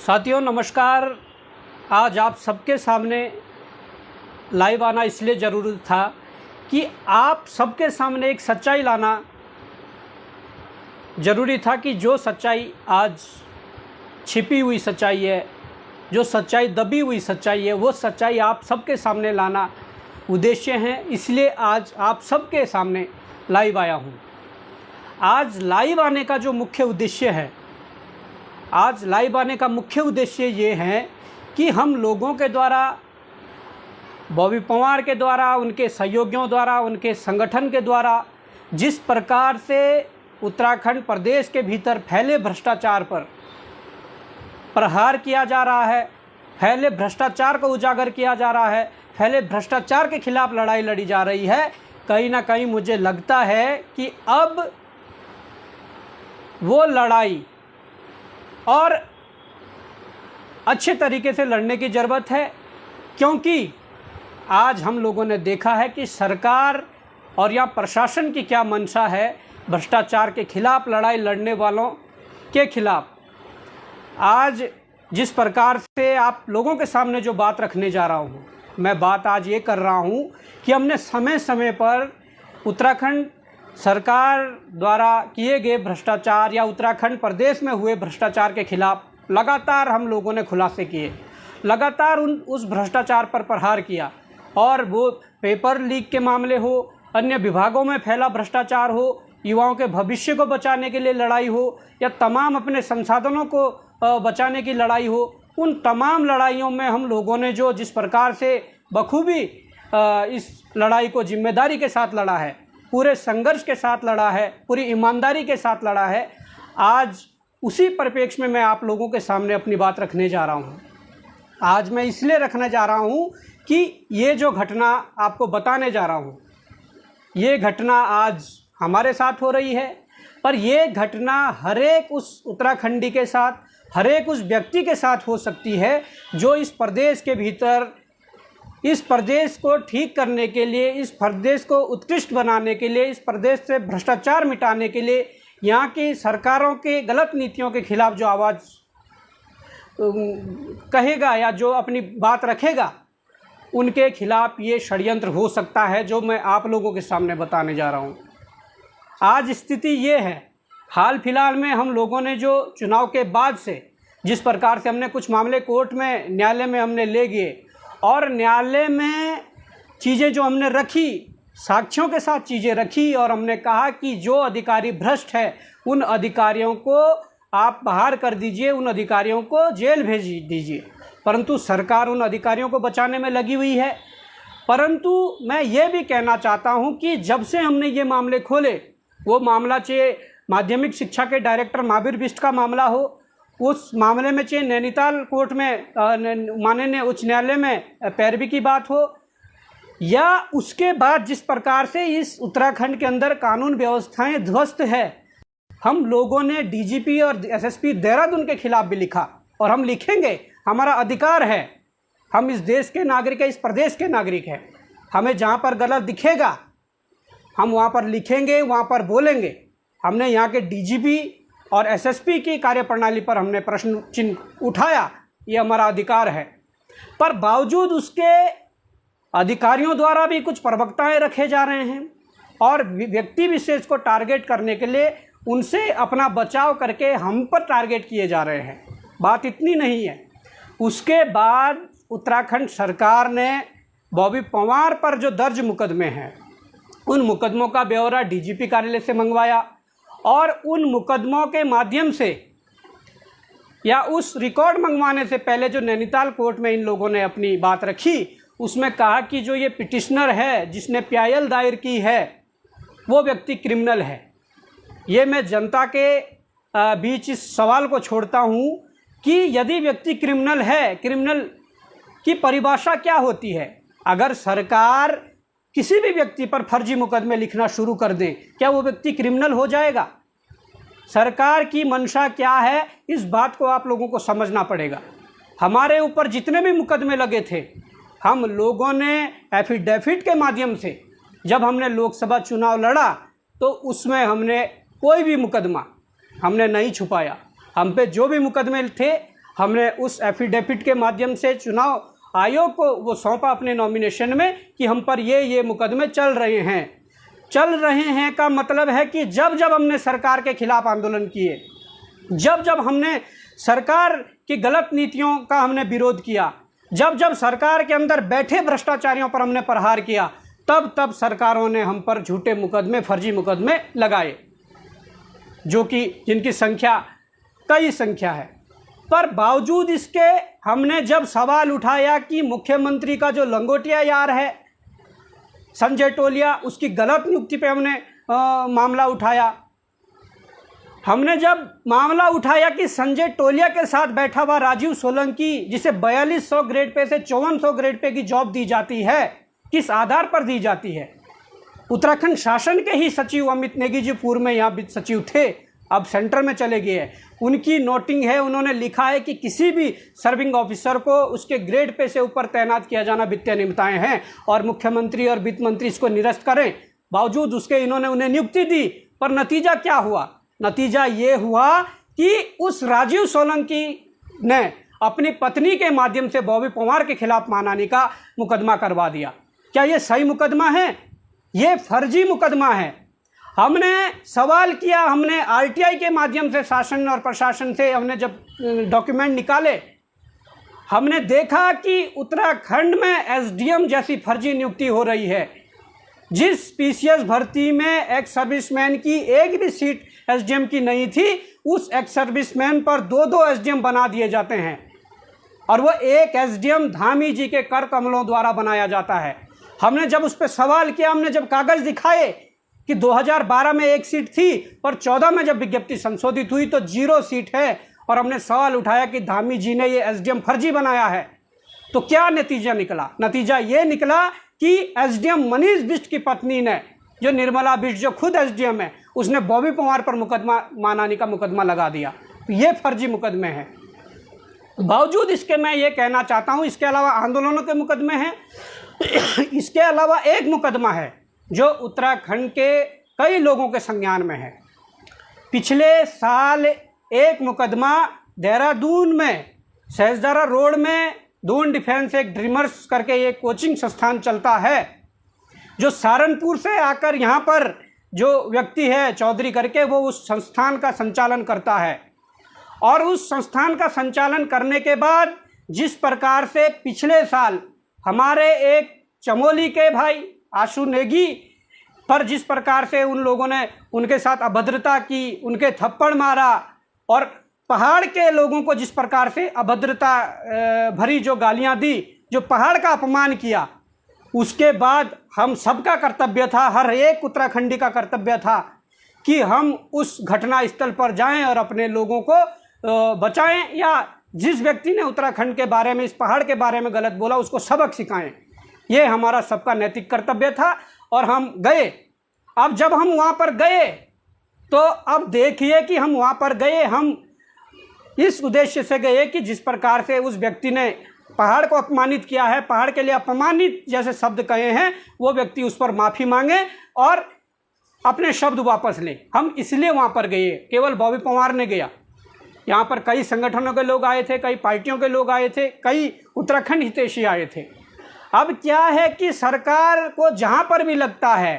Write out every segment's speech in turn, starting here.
साथियों नमस्कार। आज आप सबके सामने लाइव आना इसलिए ज़रूरी था कि आप सबके सामने एक सच्चाई लाना ज़रूरी था कि जो सच्चाई आज छिपी हुई सच्चाई है, जो सच्चाई दबी हुई सच्चाई है, वो सच्चाई आप सबके सामने लाना उद्देश्य है। इसलिए आज आप सबके सामने लाइव आया हूँ। आज लाइव आने का जो मुख्य उद्देश्य है, आज लाइव आने का मुख्य उद्देश्य ये है कि हम लोगों के द्वारा, बॉबी पवार के द्वारा, उनके सहयोगियों द्वारा, उनके संगठन के द्वारा जिस प्रकार से उत्तराखंड प्रदेश के भीतर फैले भ्रष्टाचार पर प्रहार किया जा रहा है, फैले भ्रष्टाचार को उजागर किया जा रहा है, फैले भ्रष्टाचार के खिलाफ लड़ाई लड़ी जा रही है, कहीं ना कहीं मुझे लगता है कि अब वो लड़ाई और अच्छे तरीके से लड़ने की ज़रूरत है। क्योंकि आज हम लोगों ने देखा है कि सरकार और या प्रशासन की क्या मंशा है भ्रष्टाचार के खिलाफ लड़ाई लड़ने वालों के खिलाफ। आज जिस प्रकार से आप लोगों के सामने जो बात रखने जा रहा हूँ, मैं बात आज ये कर रहा हूँ कि हमने समय समय पर उत्तराखंड सरकार द्वारा किए गए भ्रष्टाचार या उत्तराखंड प्रदेश में हुए भ्रष्टाचार के खिलाफ लगातार हम लोगों ने खुलासे किए, लगातार उस भ्रष्टाचार पर प्रहार किया। और वो पेपर लीक के मामले हो, अन्य विभागों में फैला भ्रष्टाचार हो, युवाओं के भविष्य को बचाने के लिए लड़ाई हो, या तमाम अपने संसाधनों को बचाने की लड़ाई हो, उन तमाम लड़ाइयों में हम लोगों ने जो जिस प्रकार से बखूबी इस लड़ाई को जिम्मेदारी के साथ लड़ा है, पूरे संघर्ष के साथ लड़ा है, पूरी ईमानदारी के साथ लड़ा है, आज उसी परिप्रेक्ष्य में मैं आप लोगों के सामने अपनी बात रखने जा रहा हूँ। आज मैं इसलिए रखने जा रहा हूँ कि ये जो घटना आपको बताने जा रहा हूँ, ये घटना आज हमारे साथ हो रही है, पर ये घटना हर एक उस उत्तराखंडी के साथ, हर एक उस व्यक्ति के साथ हो सकती है जो इस प्रदेश के भीतर, इस प्रदेश को ठीक करने के लिए, इस प्रदेश को उत्कृष्ट बनाने के लिए, इस प्रदेश से भ्रष्टाचार मिटाने के लिए, यहाँ की सरकारों के गलत नीतियों के खिलाफ जो आवाज़ कहेगा या जो अपनी बात रखेगा, उनके खिलाफ ये षड्यंत्र हो सकता है जो मैं आप लोगों के सामने बताने जा रहा हूँ। आज स्थिति ये है, हाल फिलहाल में हम लोगों ने जो चुनाव के बाद से जिस प्रकार से हमने कुछ मामले कोर्ट में, न्यायालय में हमने ले गए, और न्यायालय में चीज़ें जो हमने रखी, साक्ष्यों के साथ चीज़ें रखी, और हमने कहा कि जो अधिकारी भ्रष्ट है उन अधिकारियों को आप बाहर कर दीजिए, उन अधिकारियों को जेल भेज दीजिए। परंतु सरकार उन अधिकारियों को बचाने में लगी हुई है। परंतु मैं ये भी कहना चाहता हूँ कि जब से हमने ये मामले खोले, वो मामला चाहे माध्यमिक शिक्षा के डायरेक्टर महावीर बिष्ट का मामला हो, उस मामले में चाहे नैनीताल कोर्ट में माननीय उच्च न्यायालय में पैरवी की बात हो, या उसके बाद जिस प्रकार से इस उत्तराखंड के अंदर कानून व्यवस्थाएं ध्वस्त है, हम लोगों ने डीजीपी और एसएसपी देहरादून के खिलाफ भी लिखा, और हम लिखेंगे, हमारा अधिकार है, हम इस देश के नागरिक हैं, इस प्रदेश के नागरिक हैं, हमें जहाँ पर गलत दिखेगा हम वहाँ पर लिखेंगे, वहाँ पर बोलेंगे। हमने यहाँ के डीजीपी और एसएसपी की कार्यप्रणाली पर हमने प्रश्न चिन्ह उठाया, ये हमारा अधिकार है। पर बावजूद उसके अधिकारियों द्वारा भी कुछ प्रवक्ताएं रखे जा रहे हैं, और व्यक्ति विशेष को टारगेट करने के लिए उनसे अपना बचाव करके हम पर टारगेट किए जा रहे हैं। बात इतनी नहीं है, उसके बाद उत्तराखंड सरकार ने बॉबी पवार पर जो दर्ज मुकदमे हैं, उन मुकदमों का ब्यौरा डीजीपी कार्यालय से मंगवाया, और उन मुकदमों के माध्यम से या उस रिकॉर्ड मंगवाने से पहले जो नैनीताल कोर्ट में इन लोगों ने अपनी बात रखी, उसमें कहा कि जो ये पिटिशनर है जिसने PIL दायर की है वो व्यक्ति क्रिमिनल है। ये मैं जनता के बीच इस सवाल को छोड़ता हूँ कि यदि व्यक्ति क्रिमिनल है, क्रिमिनल की परिभाषा क्या होती है? अगर सरकार किसी भी व्यक्ति पर फर्जी मुकदमे लिखना शुरू कर दें, क्या वो व्यक्ति क्रिमिनल हो जाएगा? सरकार की मंशा क्या है, इस बात को आप लोगों को समझना पड़ेगा। हमारे ऊपर जितने भी मुकदमे लगे थे, हम लोगों ने एफिडेविट के माध्यम से, जब हमने लोकसभा चुनाव लड़ा तो उसमें हमने कोई भी मुकदमा हमने नहीं छुपाया। हम पे जो भी मुकदमे थे हमने उस एफिडेविट के माध्यम से चुनाव आयोग को वो सौंपा अपने नॉमिनेशन में कि हम पर ये मुकदमे चल रहे हैं का मतलब है कि जब जब हमने सरकार के खिलाफ आंदोलन किए, जब जब हमने सरकार की गलत नीतियों का हमने विरोध किया, जब जब सरकार के अंदर बैठे भ्रष्टाचारियों पर हमने प्रहार किया, तब तब सरकारों ने हम पर झूठे मुकदमे, फर्जी मुकदमे लगाए, जो कि जिनकी कई संख्या है। पर बावजूद इसके हमने जब सवाल उठाया कि मुख्यमंत्री का जो लंगोटिया यार है संजय टोलिया, उसकी गलत नियुक्ति पे हमने मामला उठाया। हमने जब मामला उठाया कि संजय टोलिया के साथ बैठा हुआ राजीव सोलंकी, जिसे 4200 ग्रेड पे से 5400 ग्रेड पे की जॉब दी जाती है, किस आधार पर दी जाती है? उत्तराखंड शासन के ही सचिव अमित नेगी जी पूर्व में यहाँ वित्त सचिव थे, अब सेंटर में चले गए हैं। उनकी नोटिंग है, उन्होंने लिखा है कि किसी भी सर्विंग ऑफिसर को उसके ग्रेड पे से ऊपर तैनात किया जाना वित्तीय नियमितताएं हैं और मुख्यमंत्री और वित्त मंत्री इसको निरस्त करें। बावजूद उसके इन्होंने उन्हें नियुक्ति दी, पर नतीजा क्या हुआ? नतीजा ये हुआ कि उस राजीव सोलंकी ने अपनी पत्नी के माध्यम से बॉबी पवार के खिलाफ मानहानि का मुकदमा करवा दिया। क्या ये सही मुकदमा है? ये फर्जी मुकदमा है। हमने सवाल किया, हमने आरटीआई के माध्यम से शासन और प्रशासन से हमने जब डॉक्यूमेंट निकाले, हमने देखा कि उत्तराखंड में एसडीएम जैसी फर्जी नियुक्ति हो रही है। जिस पीसीएस भर्ती में एक्स सर्विसमैन की एक भी सीट एसडीएम की नहीं थी, उस एक्स सर्विसमैन पर 2-2 एसडीएम बना दिए जाते हैं और वो एक एसडीएम धामी जी के कर कमलों द्वारा बनाया जाता है। हमने जब उस पर सवाल किया, हमने जब कागज़ दिखाए कि 2012 में 1 सीट थी पर 14 में जब विज्ञप्ति संशोधित हुई तो 0 सीट है, और हमने सवाल उठाया कि धामी जी ने ये एसडीएम फर्जी बनाया है, तो क्या नतीजा निकला? नतीजा ये निकला कि एसडीएम मनीष बिष्ट की पत्नी ने, जो निर्मला बिष्ट जो खुद एसडीएम है, उसने बॉबी पवार पर मुकदमा, मानहानि का मुकदमा लगा दिया। तो ये फर्जी मुकदमे हैं। बावजूद इसके मैं ये कहना चाहता हूँ, इसके अलावा आंदोलनों के मुकदमे हैं। इसके अलावा एक मुकदमा है जो उत्तराखंड के कई लोगों के संज्ञान में है। पिछले साल एक मुकदमा देहरादून में सहजदारा रोड में दून डिफेंस एक ड्रीमर्स करके एक कोचिंग संस्थान चलता है, जो सहारनपुर से आकर यहाँ पर जो व्यक्ति है चौधरी करके, वो उस संस्थान का संचालन करता है। और उस संस्थान का संचालन करने के बाद जिस प्रकार से पिछले साल हमारे एक चमोली के भाई आशु नेगी पर जिस प्रकार से उन लोगों ने उनके साथ अभद्रता की, उनके थप्पड़ मारा, और पहाड़ के लोगों को जिस प्रकार से अभद्रता भरी जो गालियां दी, जो पहाड़ का अपमान किया, उसके बाद हम सबका कर्तव्य था, हर एक उत्तराखंडी का कर्तव्य था कि हम उस घटना स्थल पर जाएं और अपने लोगों को बचाएं, या जिस व्यक्ति ने उत्तराखंड के बारे में, इस पहाड़ के बारे में गलत बोला, उसको सबक सिखाएं। ये हमारा सबका नैतिक कर्तव्य था और हम गए। अब जब हम वहाँ पर गए तो अब देखिए कि हम वहाँ पर गए, हम इस उद्देश्य से गए कि जिस प्रकार से उस व्यक्ति ने पहाड़ को अपमानित किया है, पहाड़ के लिए अपमानित जैसे शब्द कहे हैं, वो व्यक्ति उस पर माफ़ी मांगे और अपने शब्द वापस ले। हम इसलिए वहाँ पर गए, केवल बॉबी पवार ने गया। यहाँ पर कई संगठनों के लोग आए थे, कई पार्टियों के लोग आए थे, कई उत्तराखंड हितैषी आए थे। अब क्या है कि सरकार को जहाँ पर भी लगता है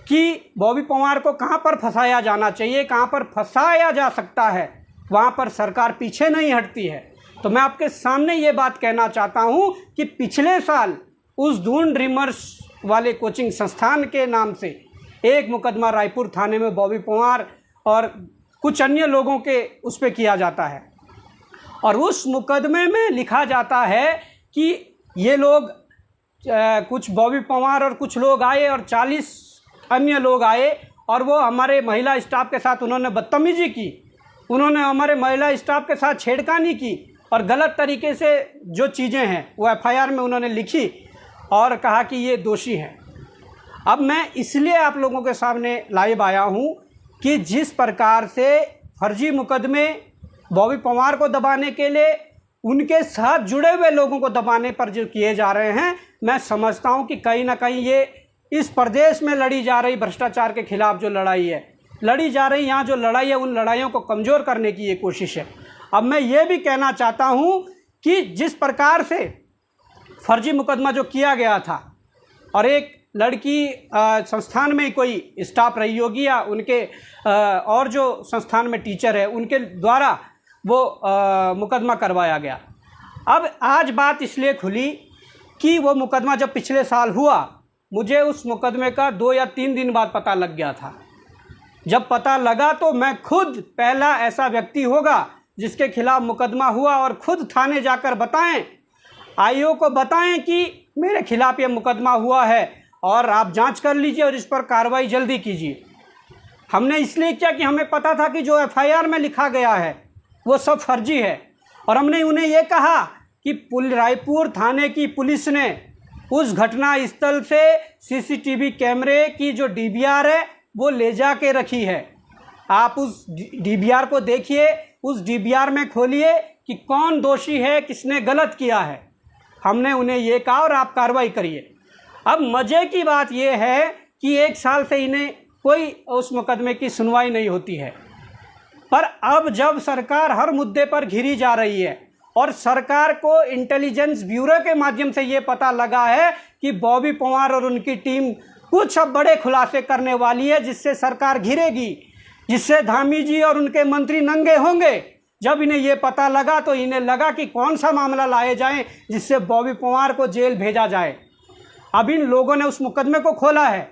कि बॉबी पवार को कहाँ पर फंसाया जाना चाहिए, कहाँ पर फंसाया जा सकता है, वहाँ पर सरकार पीछे नहीं हटती है। तो मैं आपके सामने ये बात कहना चाहता हूँ कि पिछले साल उस दून ड्रीमर्स वाले कोचिंग संस्थान के नाम से एक मुकदमा रायपुर थाने में बॉबी पवार और कुछ अन्य लोगों के उस पर किया जाता है, और उस मुकदमे में लिखा जाता है कि ये लोग कुछ बॉबी पवार और कुछ लोग आए और 40 अन्य लोग आए और वो हमारे महिला स्टाफ के साथ उन्होंने बदतमीजी की, उन्होंने हमारे महिला स्टाफ के साथ छेड़खानी की और गलत तरीके से जो चीज़ें हैं वो एफआईआर में उन्होंने लिखी और कहा कि ये दोषी हैं। अब मैं इसलिए आप लोगों के सामने लाइव आया हूँ कि जिस प्रकार से फर्जी मुकदमे बॉबी पवार को दबाने के लिए, उनके साथ जुड़े हुए लोगों को दबाने पर जो किए जा रहे हैं, मैं समझता हूं कि कहीं ना कहीं ये इस प्रदेश में लड़ी जा रही भ्रष्टाचार के खिलाफ जो लड़ाई है, लड़ी जा रही यहाँ जो लड़ाई है, उन लड़ाइयों को कमज़ोर करने की ये कोशिश है। अब मैं ये भी कहना चाहता हूँ कि जिस प्रकार से फर्जी मुकदमा जो किया गया था और एक लड़की संस्थान में कोई स्टाफ रही होगी या उनके और जो संस्थान में टीचर है उनके द्वारा वो मुकदमा करवाया गया। अब आज बात इसलिए खुली कि वो मुकदमा जब पिछले साल हुआ, मुझे उस मुकदमे का 2 या 3 दिन बाद पता लग गया था। जब पता लगा तो मैं खुद पहला ऐसा व्यक्ति होगा जिसके खिलाफ मुकदमा हुआ और खुद थाने जाकर बताएं, आईओ को बताएं कि मेरे खिलाफ ये मुकदमा हुआ है और आप जांच कर लीजिए और इस पर कार्रवाई जल्दी कीजिए। हमने इसलिए किया कि हमें पता था कि जो एफआईआर में लिखा गया है वो सब फर्जी है, और हमने उन्हें ये कहा कि रायपुर थाने की पुलिस ने उस घटना स्थल से सीसीटीवी कैमरे की जो डीवीआर है वो ले जा के रखी है। आप उस डीवीआर को देखिए, उस डीवीआर में खोलिए कि कौन दोषी है, किसने गलत किया है। हमने उन्हें ये कहा और आप कार्रवाई करिए। अब मज़े की बात यह है कि 1 साल से इन्हें कोई उस मुकदमे की सुनवाई नहीं होती है, पर अब जब सरकार हर मुद्दे पर घिरी जा रही है और सरकार को इंटेलिजेंस ब्यूरो के माध्यम से ये पता लगा है कि बॉबी पवार और उनकी टीम कुछ अब बड़े खुलासे करने वाली है, जिससे सरकार घिरेगी, जिससे धामी जी और उनके मंत्री नंगे होंगे। जब इन्हें ये पता लगा तो इन्हें लगा कि कौन सा मामला लाए जाएं जिससे बॉबी पवार को जेल भेजा जाए। अब इन लोगों ने उस मुकदमे को खोला है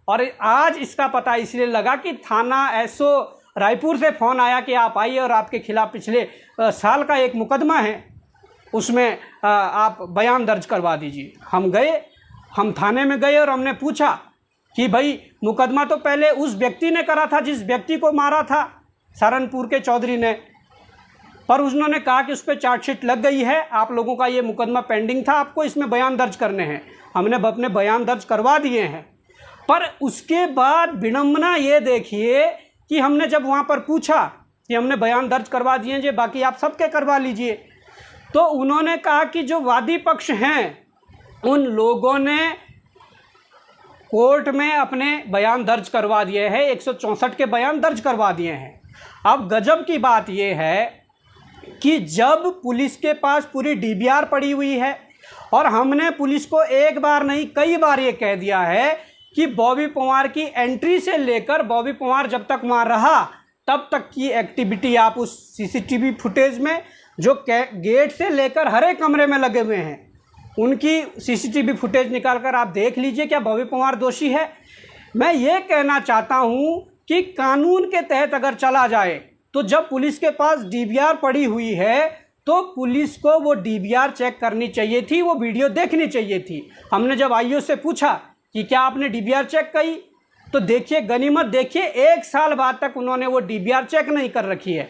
और आज इसका पता इसलिए लगा कि थाना एसओ रायपुर से फ़ोन आया कि आप आइए और आपके खिलाफ़ पिछले साल का एक मुकदमा है, उसमें आप बयान दर्ज करवा दीजिए। हम गए, हम थाने में गए और हमने पूछा कि भाई मुकदमा तो पहले उस व्यक्ति ने करा था जिस व्यक्ति को मारा था सहारनपुर के चौधरी ने, पर उन्होंने कहा कि उस पर चार्जशीट लग गई है, आप लोगों का ये मुकदमा पेंडिंग था, आपको इसमें बयान दर्ज करने हैं। हमने अपने बयान दर्ज करवा दिए हैं, पर उसके बाद विडंबना ये देखिए कि हमने जब वहाँ पर पूछा कि हमने बयान दर्ज करवा दिए हैं, बाकी आप सबके करवा लीजिए, तो उन्होंने कहा कि जो वादी पक्ष हैं उन लोगों ने कोर्ट में अपने बयान दर्ज करवा दिए हैं, 164 के बयान दर्ज करवा दिए हैं। अब गजब की बात यह है कि जब पुलिस के पास पूरी डीवीआर पड़ी हुई है और हमने पुलिस को एक बार नहीं कई बार ये कह दिया है कि बॉबी पवार की एंट्री से लेकर बॉबी पवार जब तक वहाँ रहा तब तक की एक्टिविटी आप उस सीसीटीवी फुटेज में जो गेट से लेकर हर एक कमरे में लगे हुए हैं उनकी सीसीटीवी फुटेज निकालकर आप देख लीजिए, क्या बॉबी पवार दोषी है? मैं ये कहना चाहता हूँ कि कानून के तहत अगर चला जाए तो जब पुलिस के पास डीवीआर पड़ी हुई है तो पुलिस को वो डीवीआर चेक करनी चाहिए थी, वो वीडियो देखनी चाहिए थी। हमने जब आईओ से पूछा कि क्या आपने डीवीआर चेक की, तो देखिए गनीमत, देखिए 1 साल बाद तक उन्होंने वो डीवीआर चेक नहीं कर रखी है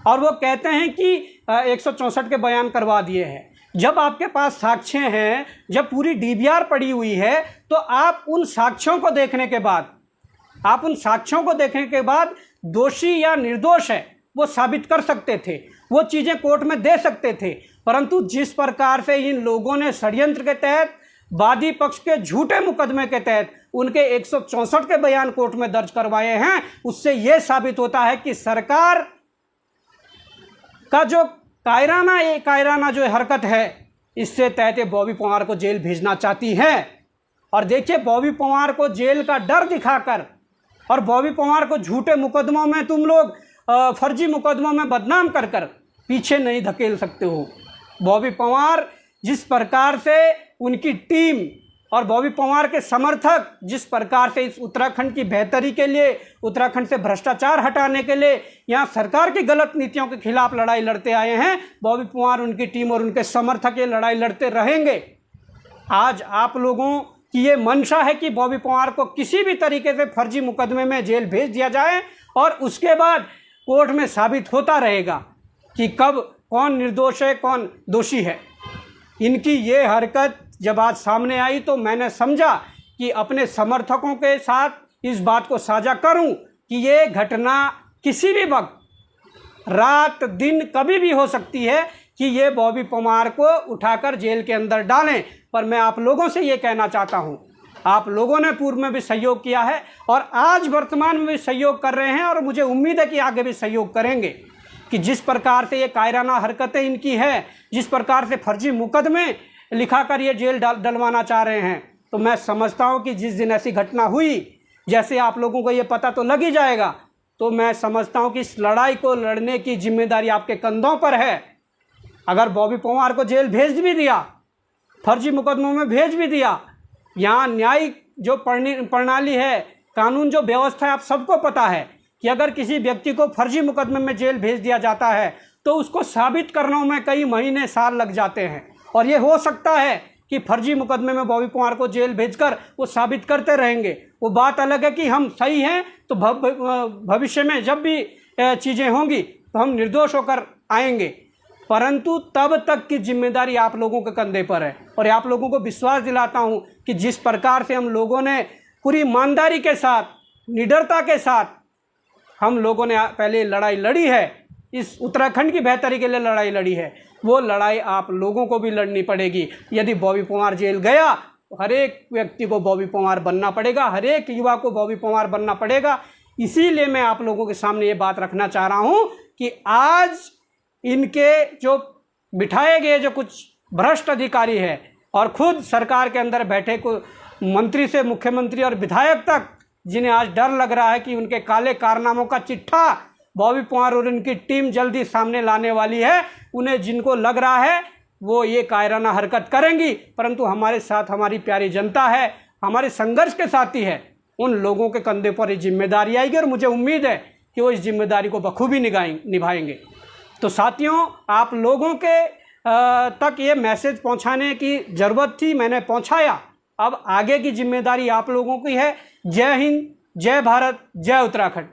और वो कहते हैं कि 164 के बयान करवा दिए हैं। जब आपके पास साक्ष्य हैं, जब पूरी डीवीआर पड़ी हुई है, तो आप उन साक्ष्यों को देखने के बाद दोषी या निर्दोष है वो साबित कर सकते थे, वो चीज़ें कोर्ट में दे सकते थे। परंतु जिस प्रकार से इन लोगों ने षड्यंत्र के तहत, वादी पक्ष के झूठे मुकदमे के तहत उनके 164 के बयान कोर्ट में दर्ज करवाए हैं, उससे ये साबित होता है कि सरकार का जो कायराना जो हरकत है, इससे तहत बॉबी पवार को जेल भेजना चाहती है। और देखिए, बॉबी पवार को जेल का डर दिखाकर और बॉबी पवार को झूठे मुकदमों में तुम लोग फर्जी मुकदमों में बदनाम कर कर पीछे नहीं धकेल सकते हो। बॉबी पवार जिस प्रकार से उनकी टीम और बॉबी पवार के समर्थक जिस प्रकार से इस उत्तराखंड की बेहतरी के लिए, उत्तराखंड से भ्रष्टाचार हटाने के लिए, यहाँ सरकार की गलत नीतियों के खिलाफ लड़ाई लड़ते आए हैं, बॉबी पवार, उनकी टीम और उनके समर्थक ये लड़ाई लड़ते रहेंगे। आज आप लोगों की ये मंशा है कि बॉबी पवार को किसी भी तरीके से फर्जी मुकदमे में जेल भेज दिया जाए और उसके बाद कोर्ट में साबित होता रहेगा कि कब कौन निर्दोष है, कौन दोषी है। इनकी ये हरकत जब आज सामने आई तो मैंने समझा कि अपने समर्थकों के साथ इस बात को साझा करूं कि ये घटना किसी भी वक्त, रात दिन, कभी भी हो सकती है कि ये बॉबी पवार को उठाकर जेल के अंदर डालें। पर मैं आप लोगों से ये कहना चाहता हूँ, आप लोगों ने पूर्व में भी सहयोग किया है और आज वर्तमान में भी सहयोग कर रहे हैं और मुझे उम्मीद है कि आगे भी सहयोग करेंगे कि जिस प्रकार से ये कायराना हरकतें इनकी है, जिस प्रकार से फर्जी मुकदमे लिखाकर ये जेल डलवाना चाह रहे हैं, तो मैं समझता हूँ कि जिस दिन ऐसी घटना हुई, जैसे आप लोगों को ये पता तो लग ही जाएगा, तो मैं समझता हूँ कि इस लड़ाई को लड़ने की जिम्मेदारी आपके कंधों पर है। अगर बॉबी पवार को जेल भेज भी दिया, फर्जी मुकदमों में भेज भी दिया, यहाँ न्यायिक जो प्रणाली है, कानून जो व्यवस्था है, आप सबको पता है कि अगर किसी व्यक्ति को फर्जी मुकदमे में जेल भेज दिया जाता है तो उसको साबित करने में कई महीने साल लग जाते हैं। और ये हो सकता है कि फर्जी मुकदमे में बॉबी पवार को जेल भेजकर वो साबित करते रहेंगे। वो बात अलग है कि हम सही हैं, तो भविष्य में जब भी चीज़ें होंगी तो हम निर्दोष होकर आएंगे, परंतु तब तक की जिम्मेदारी आप लोगों के कंधे पर है। और आप लोगों को विश्वास दिलाता हूं कि जिस प्रकार से हम लोगों ने पूरी ईमानदारी के साथ, निडरता के साथ हम लोगों ने पहले लड़ाई लड़ी है, इस उत्तराखंड की बेहतरी के लिए लड़ाई लड़ी है, वो लड़ाई आप लोगों को भी लड़नी पड़ेगी। यदि बॉबी पवार जेल गया तो हर एक व्यक्ति को बॉबी पवार बनना पड़ेगा, हर एक युवा को बॉबी पवार बनना पड़ेगा। इसीलिए मैं आप लोगों के सामने ये बात रखना चाह रहा हूँ कि आज इनके जो बिठाए गए जो कुछ भ्रष्ट अधिकारी है और खुद सरकार के अंदर बैठे को मंत्री से मुख्यमंत्री और विधायक तक, जिन्हें आज डर लग रहा है कि उनके काले कारनामों का चिट्ठा बॉबी पवार और उनकी टीम जल्दी सामने लाने वाली है, उन्हें जिनको लग रहा है वो ये कायराना हरकत करेंगी, परंतु हमारे साथ हमारी प्यारी जनता है, हमारे संघर्ष के साथी है, उन लोगों के कंधे पर ये जिम्मेदारी आएगी और मुझे उम्मीद है कि वो इस जिम्मेदारी को बखूबी निभाएंगे। तो साथियों, आप लोगों के तक ये मैसेज पहुंचाने की ज़रूरत थी, मैंने पहुंचाया। अब आगे की जिम्मेदारी आप लोगों की है। जय हिंद, जय भारत, जय उत्तराखंड।